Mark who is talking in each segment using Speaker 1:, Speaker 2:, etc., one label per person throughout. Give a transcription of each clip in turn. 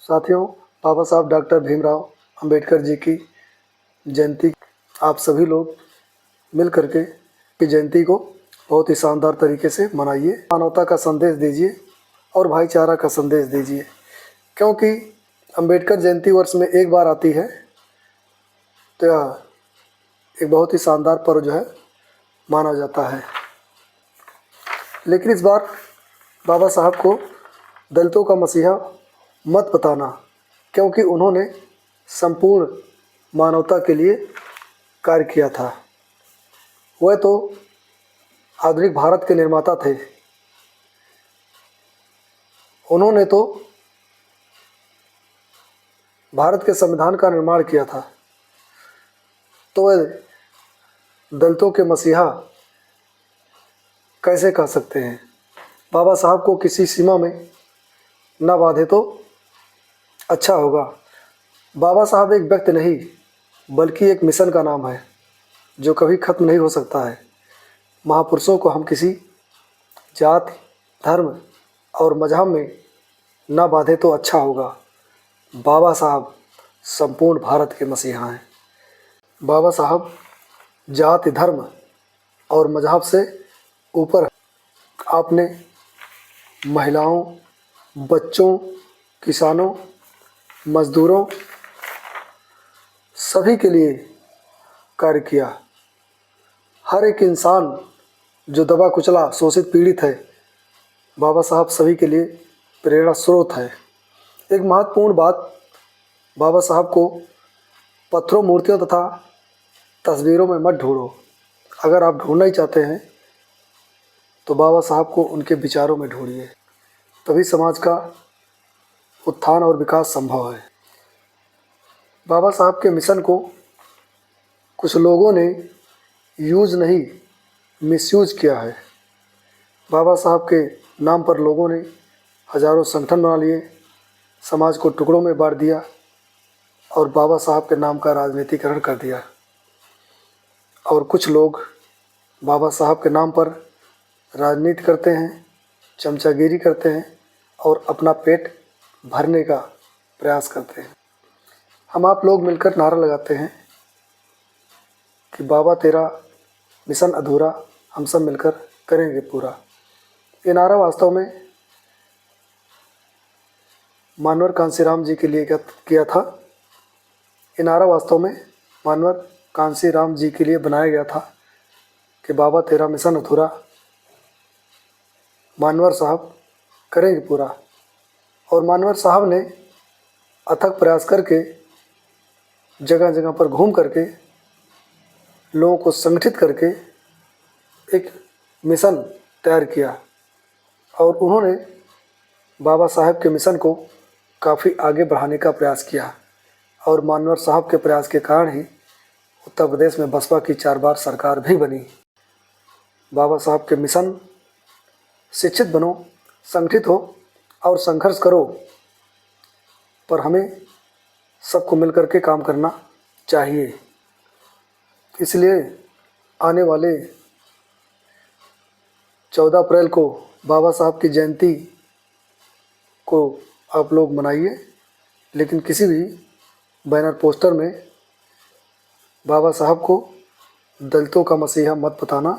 Speaker 1: साथियों, बाबा साहब डॉक्टर भीमराव अंबेडकर जी की जयंती आप सभी लोग मिल करके की जयंती को बहुत ही शानदार तरीके से मनाइए। मानवता का संदेश दीजिए और भाईचारा का संदेश दीजिए, क्योंकि अंबेडकर जयंती वर्ष में एक बार आती है, तो यह एक बहुत ही शानदार पर्व जो है माना जाता है। लेकिन इस बार बाबा साहब को दलितों का मसीहा मत बताना, क्योंकि उन्होंने संपूर्ण मानवता के लिए कार्य किया था। वह तो आधुनिक भारत के निर्माता थे। उन्होंने तो भारत के संविधान का निर्माण किया था, तो वह दलितों के मसीहा कैसे कह सकते हैं। बाबा साहब को किसी सीमा में न बांधे तो अच्छा होगा। बाबा साहब एक व्यक्ति नहीं, बल्कि एक मिशन का नाम है जो कभी ख़त्म नहीं हो सकता है। महापुरुषों को हम किसी जाति, धर्म और मजहब में न बांधे तो अच्छा होगा। बाबा साहब संपूर्ण भारत के मसीहा हैं। बाबा साहब जाति, धर्म और मजहब से ऊपर आपने महिलाओं, बच्चों, किसानों, मज़दूरों सभी के लिए कार्य किया। हर एक इंसान जो दबा कुचला, शोषित, पीड़ित है, बाबा साहब सभी के लिए प्रेरणा स्रोत है। एक महत्वपूर्ण बात, बाबा साहब को पत्थरों, मूर्तियों तथा तस्वीरों में मत ढूंढो। अगर आप ढूंढना ही चाहते हैं तो बाबा साहब को उनके विचारों में ढूंढिए, तभी समाज का उत्थान और विकास संभव है। बाबा साहब के मिशन को कुछ लोगों ने यूज नहीं, मिसयूज किया है। बाबा साहब के नाम पर लोगों ने हजारों संगठन बना लिए, समाज को टुकड़ों में बांट दिया और बाबा साहब के नाम का राजनीतिकरण कर दिया। और कुछ लोग बाबा साहब के नाम पर राजनीति करते हैं, चमचागिरी करते हैं और अपना पेट भरने का प्रयास करते हैं। हम आप लोग मिलकर नारा लगाते हैं कि बाबा तेरा मिशन अधूरा, हम सब मिलकर करेंगे पूरा। ये नारा वास्तव में मानवर कांशीराम जी के लिए किया था। ये नारा वास्तव में मानवर कांशीराम जी के लिए बनाया गया था कि बाबा तेरा मिशन अधूरा, मानवर साहब करेंगे पूरा। और मानवर साहब ने अथक प्रयास करके, जगह जगह पर घूम करके, लोगों को संगठित करके एक मिशन तैयार किया और उन्होंने बाबा साहब के मिशन को काफ़ी आगे बढ़ाने का प्रयास किया। और मानवर साहब के प्रयास के कारण ही उत्तर प्रदेश में बसपा की 4 बार सरकार भी बनी। बाबा साहब के मिशन, शिक्षित बनो, संगठित हो और संघर्ष करो, पर हमें सबको मिलकर के काम करना चाहिए। इसलिए आने वाले 14 अप्रैल को बाबा साहब की जयंती को आप लोग मनाइए, लेकिन किसी भी बैनर, पोस्टर में बाबा साहब को दलितों का मसीहा मत बताना।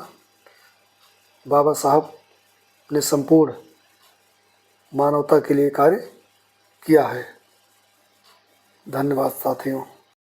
Speaker 1: बाबा साहब ने संपूर्ण मानवता के लिए कार्य किया है। धन्यवाद साथियों।